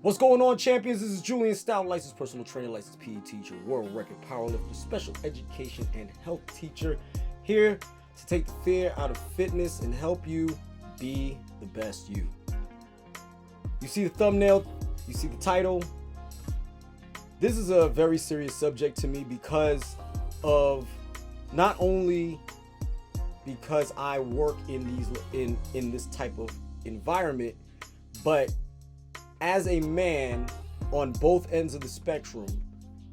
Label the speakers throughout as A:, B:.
A: What's going on, champions? This is Julien Stoutt, licensed personal trainer, licensed PE teacher, world record powerlifter, special education and health teacher, here to take the fear out of fitness and help you be the best you. You see the thumbnail, you see the title. This is a very serious subject to me because of not only because I work in this type of environment, but as a man on both ends of the spectrum,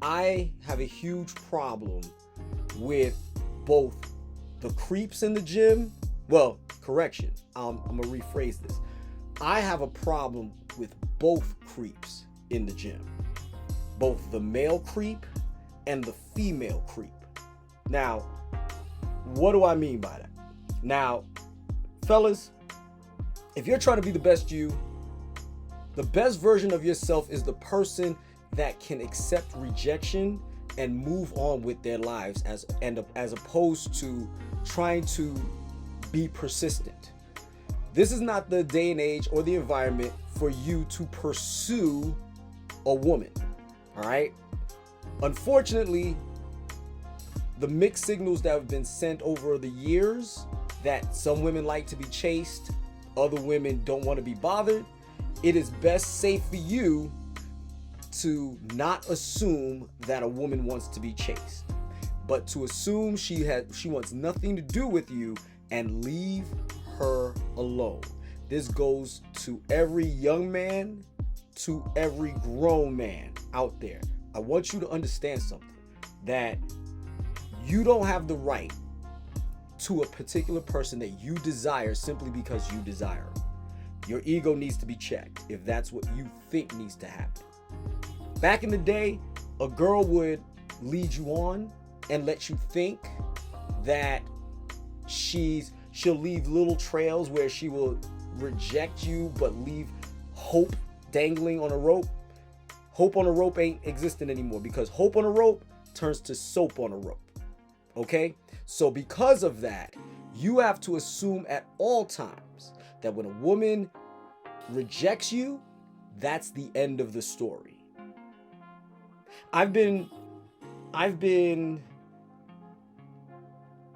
A: I have a huge problem with both the creeps in the gym. Well, correction, I'm gonna rephrase this. I have a problem with both creeps in the gym, both the male creep and the female creep. Now, what do I mean by that? Now, fellas, if you're trying to be the best you, the best version of yourself is the person that can accept rejection and move on with their lives as opposed to trying to be persistent. This is not the day and age or the environment for you to pursue a woman, all right? Unfortunately, the mixed signals that have been sent over the years that some women like to be chased, other women don't want to be bothered, it is best safe for you to not assume that a woman wants to be chased, but to assume she wants nothing to do with you and leave her alone. This goes to every young man, to every grown man out there. I want you to understand something, that you don't have the right to a particular person that you desire simply because you desire them. Your ego needs to be checked if that's what you think needs to happen. Back in the day, a girl would lead you on and let you think that she'll leave little trails where she will reject you but leave hope dangling on a rope. Hope on a rope ain't existing anymore because hope on a rope turns to soap on a rope. Okay? So because of that, you have to assume at all times that when a woman rejects you, that's the end of the story. I've been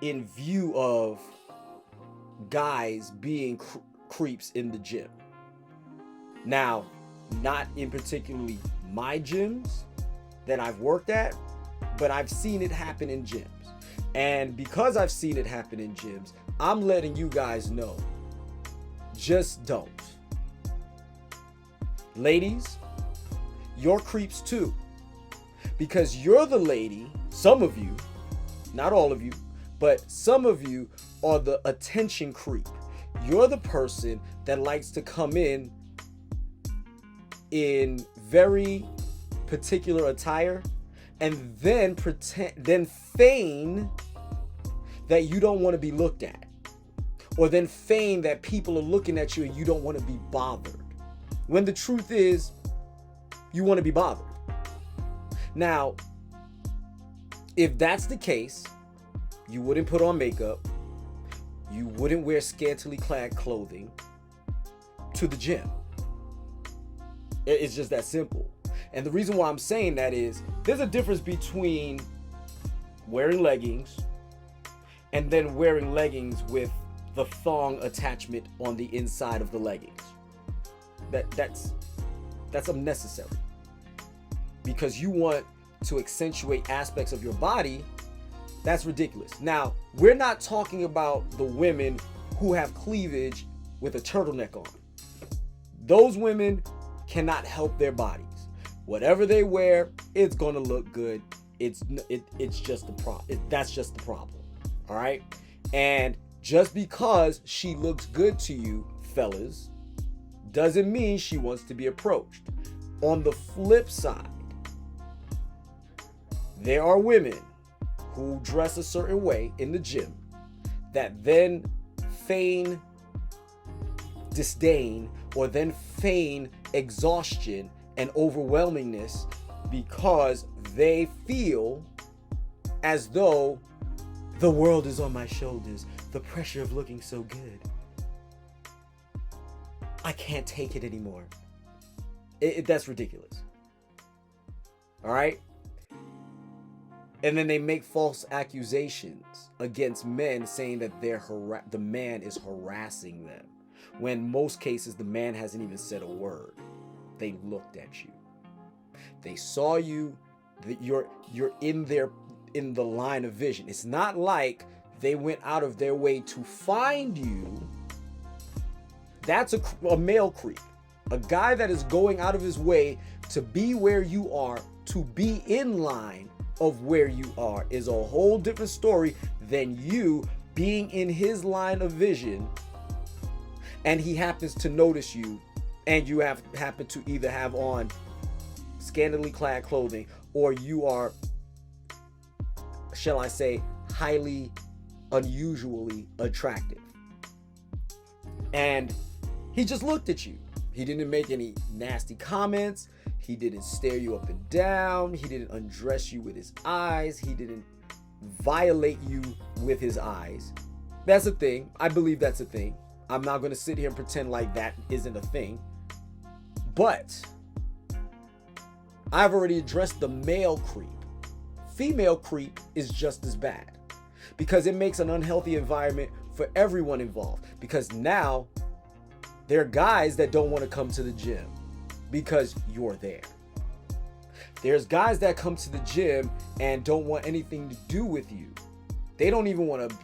A: in view of guys being creeps in the gym. Now, not in particularly my gyms that I've worked at, but I've seen it happen in gyms. And because I've seen it happen in gyms, I'm letting you guys know, just don't. Ladies, you're creeps too. Because you're the lady, some of you, not all of you, but some of you are the attention creep. You're the person that likes to come in very particular attire and then feign that you don't want to be looked at. Or then feign that people are looking at you and you don't want to be bothered. When the truth is, you want to be bothered. Now, if that's the case, you wouldn't put on makeup, you wouldn't wear scantily clad clothing to the gym. It's just that simple. And the reason why I'm saying that is, there's a difference between wearing leggings and then wearing leggings with the thong attachment on the inside of the leggings. That's unnecessary. Because you want to accentuate aspects of your body, that's ridiculous. Now, we're not talking about the women who have cleavage with a turtleneck on. Those women cannot help their bodies. Whatever they wear, it's gonna look good. It's just the problem. That's just the problem. All right? And just because she looks good to you, fellas, doesn't mean she wants to be approached. On the flip side, there are women who dress a certain way in the gym that then feign disdain or then feign exhaustion and overwhelmingness because they feel as though the world is on my shoulders, the pressure of looking so good. I can't take it anymore. That's ridiculous. All right? And then they make false accusations against men saying that the man is harassing them. When most cases, the man hasn't even said a word. They looked at you. They saw you, that you're in the line of vision. It's not like they went out of their way to find you. That's a male creep. A guy that is going out of his way to be where you are, to be in line of where you are, is a whole different story than you being in his line of vision and he happens to notice you and you happen to either have on scantily clad clothing or you are, shall I say, highly unusually attractive. And he just looked at you. He didn't make any nasty comments. He didn't stare you up and down. He didn't undress you with his eyes. He didn't violate you with his eyes. That's a thing. I believe that's a thing. I'm not going to sit here and pretend like that isn't a thing. But I've already addressed the male creep. Female creep is just as bad because it makes an unhealthy environment for everyone involved. Because now there are guys that don't want to come to the gym because you're there. There's guys that come to the gym and don't want anything to do with you. They don't even want to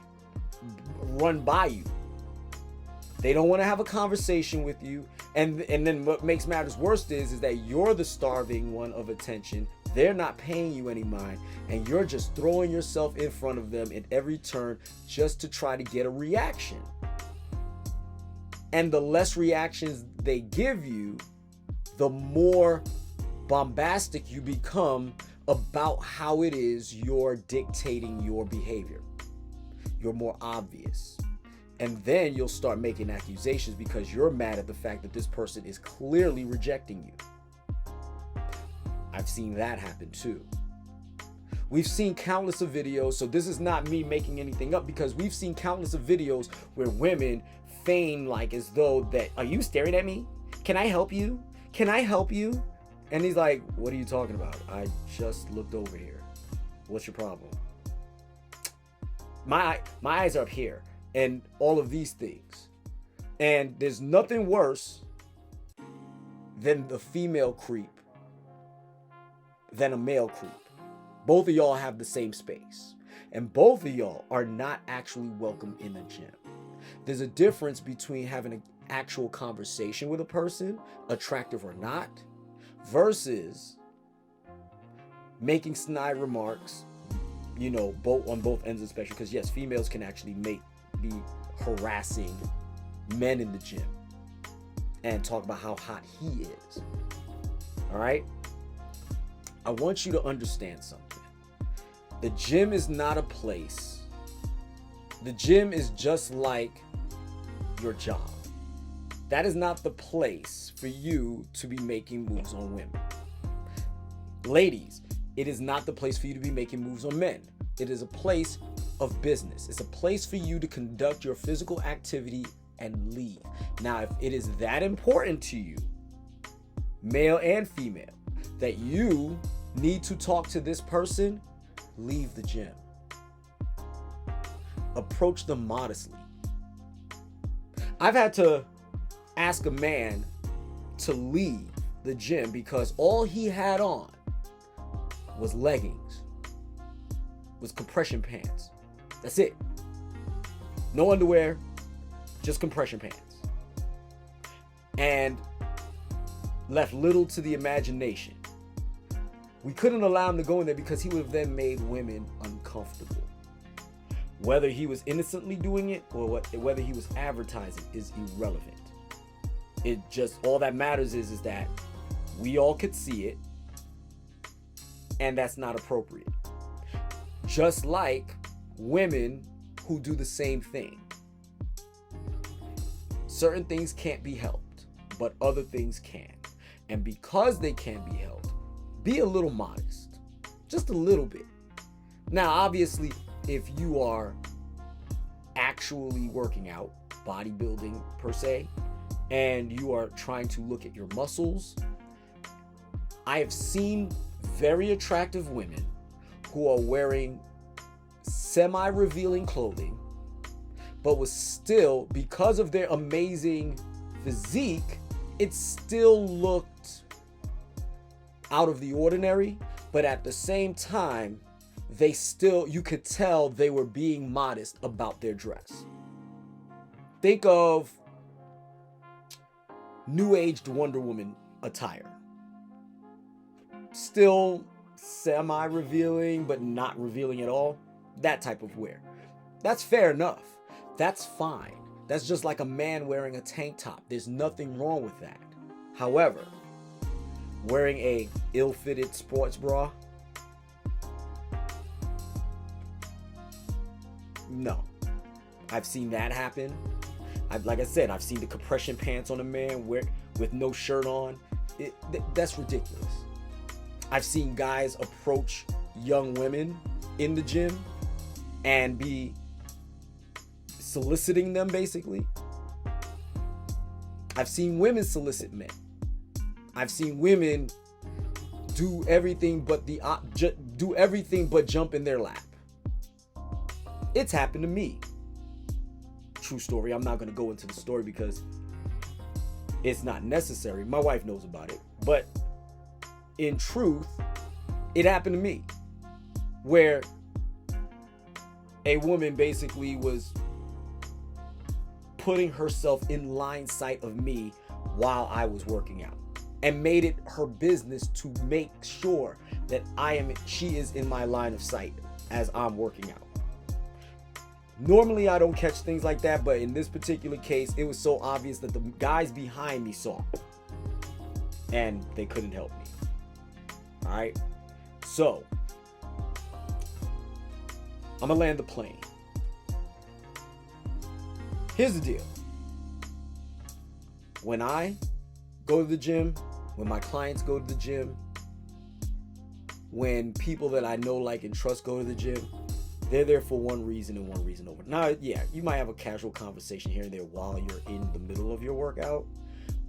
A: run by you. They don't want to have a conversation with you. And then what makes matters worse is that you're the starving one of attention. They're not paying you any mind. And you're just throwing yourself in front of them at every turn just to try to get a reaction. And the less reactions they give you, the more bombastic you become about how it is you're dictating your behavior. You're more obvious. And then you'll start making accusations because you're mad at the fact that this person is clearly rejecting you. I've seen that happen too. We've seen countless of videos, so this is not me making anything up because we've seen countless of videos where women feign like as though that, are you staring at me? Can I help you? Can I help you? And he's like, what are you talking about? I just looked over here. What's your problem? My eyes are up here. And all of these things. And there's nothing worse than the female creep than a male creep. Both of y'all have the same space. And both of y'all are not actually welcome in the gym. There's a difference between having an actual conversation with a person, attractive or not, versus making snide remarks, on both ends of the spectrum. Because yes, females can actually be harassing men in the gym and talk about how hot he is. All right? I want you to understand something. The gym is not a place. The gym is just like your job. That is not the place for you to be making moves on women. Ladies, it is not the place for you to be making moves on men. It is a place of business. It's a place for you to conduct your physical activity and leave. Now, if it is that important to you, male and female, that you need to talk to this person, leave the gym. Approach them modestly. I've had to ask a man to leave the gym because all he had on was leggings, was compression pants. That's it. No underwear, just compression pants. And left little to the imagination. We couldn't allow him to go in there because he would have then made women uncomfortable. Whether he was innocently doing it or whether he was advertising is irrelevant. It just, all that matters is that we all could see it, and that's not appropriate. Just like women who do the same thing. Certain things can't be helped, but other things can. And because they can be helped, be a little modest. Just a little bit. Now, obviously, if you are actually working out, bodybuilding per se, and you are trying to look at your muscles, I have seen very attractive women who are wearing semi-revealing clothing, but was still, because of their amazing physique, it still looked out of the ordinary, but at the same time, you could tell they were being modest about their dress. Think of new aged Wonder Woman attire. Still semi-revealing, but not revealing at all. That type of wear. That's fair enough. That's fine. That's just like a man wearing a tank top. There's nothing wrong with that. However, wearing a ill-fitted sports bra, no. I've seen that happen. Like I said, I've seen the compression pants on a man with no shirt on. That's ridiculous. I've seen guys approach young women in the gym and be soliciting them, basically. I've seen women solicit men. I've seen women do everything but jump in their lap. It's happened to me. True story. I'm not going to go into the story because it's not necessary. My wife knows about it. But in truth, it happened to me, where a woman basically was putting herself in line sight of me while I was working out, and made it her business to make sure that she is in my line of sight as I'm working out. Normally I don't catch things like that, but in this particular case, it was so obvious that the guys behind me saw, and they couldn't help me. All right, so I'm gonna land the plane. Here's the deal. When I go to the gym, when my clients go to the gym, when people that I know, like, and trust go to the gym, they're there for one reason and one reason over. Now, yeah, you might have a casual conversation here and there while you're in the middle of your workout,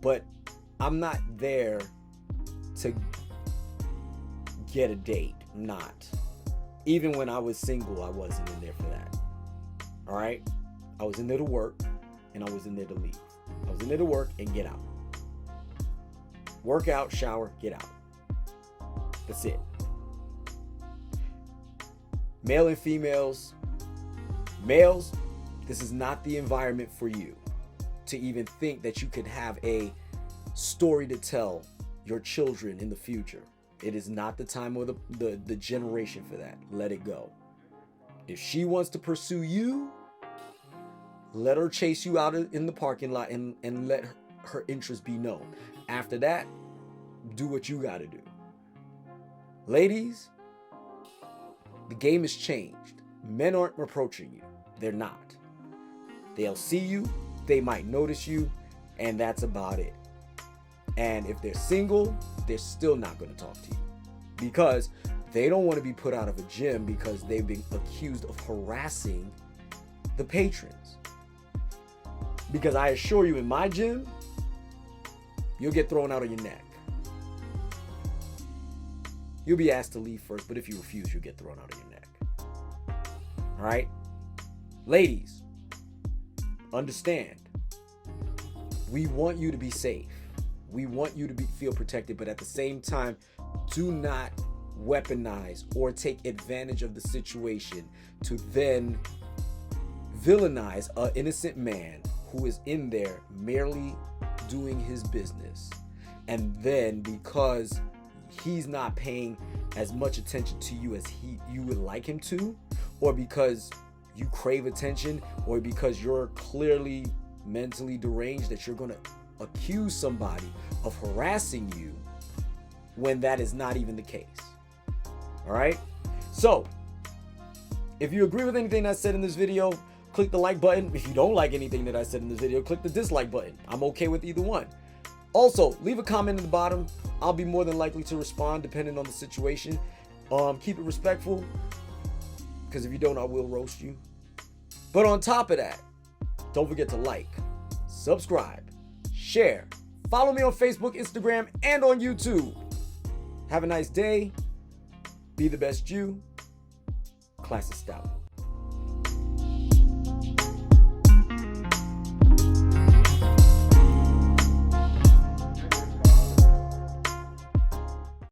A: but I'm not there to get a date. I'm not. Even when I was single, I wasn't in there for that. All right? I was in there to work, and I was in there to leave. I was in there to work and get out. Work out, shower, get out. That's it. Male and females. Males, this is not the environment for you to even think that you could have a story to tell your children in the future. It is not the time or the generation for that. Let it go. If she wants to pursue you, let her chase you out in the parking lot and let her interest be known. After that, do what you got to do. Ladies, the game has changed. Men aren't approaching you. They're not. They'll see you, they might notice you, and that's about it. And if they're single, they're still not going to talk to you, because they don't want to be put out of a gym because they've been accused of harassing the patrons. Because I assure you, in my gym, you'll get thrown out on your neck. You'll be asked to leave first, but if you refuse, you'll get thrown out on your neck. All right? Ladies, understand. We want you to be safe. We want you to feel protected, but at the same time, do not weaponize or take advantage of the situation to then villainize an innocent man who is in there merely doing his business. And then because he's not paying as much attention to you as you would like him to, or because you crave attention, or because you're clearly mentally deranged, that you're going to accuse somebody of harassing you when that is not even the case. All right? So, if you agree with anything I said in this video, click the like button. If you don't like anything that I said in this video, click the dislike button. I'm okay with either one. Also, leave a comment in the bottom. I'll be more than likely to respond depending on the situation. Keep it respectful, because if you don't, I will roast you. But on top of that, don't forget to like, subscribe, share, follow me on Facebook, Instagram, and on YouTube. Have a nice day. Be the best you. Class is Stoutt.